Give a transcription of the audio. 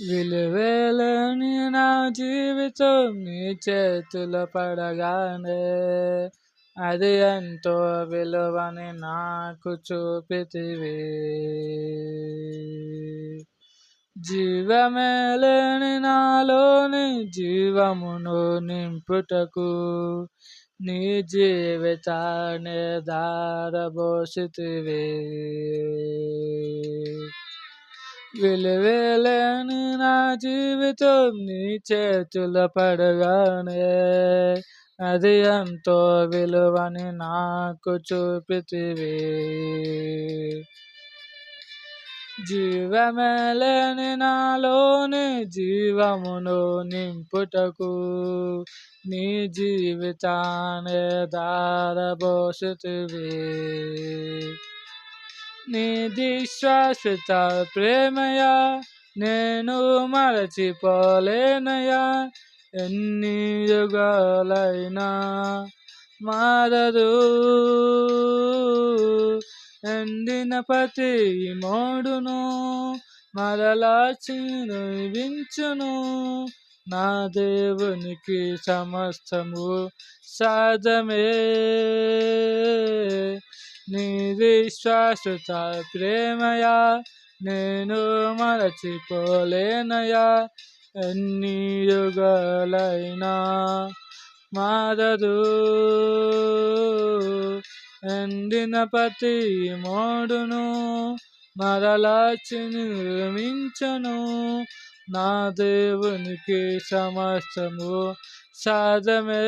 విలువేలని నా జీవితం నీ చేతిలో పడగానే అది ఎంతో విలువని నాకు చూపితివి. జీవమే లేని నాలోని జీవమును నింపుటకు నీ జీవితాన్ని ధారబోసితివి. విలువేలేని నా జీవితం నీ చేతుల పడగానే అది ఎంతో విలువని నాకు చూపితివి. జీవమే లేని నాలోని జీవమును నింపుటకు నీ జీవితాన్ని ధారబోసితివి. నీది శాశ్వత ప్రేమయా నేను మరచిపోలేనయా, ఎన్ని యుగాలైనా మారదు. ఎండిన ప్రతి మోడును మరలా చిగురించును. నా దేవునికి సమస్తము సాధ్యమే. నీది శాశ్వత ప్రేమయా నేను మరచిపోలేనయా, ఎన్ని యుగాలైనా మారదు. ఎండిన ప్రతి మోడును మరలా చిగురించును. నా దేవునికి సమస్తము సాధ్యమే.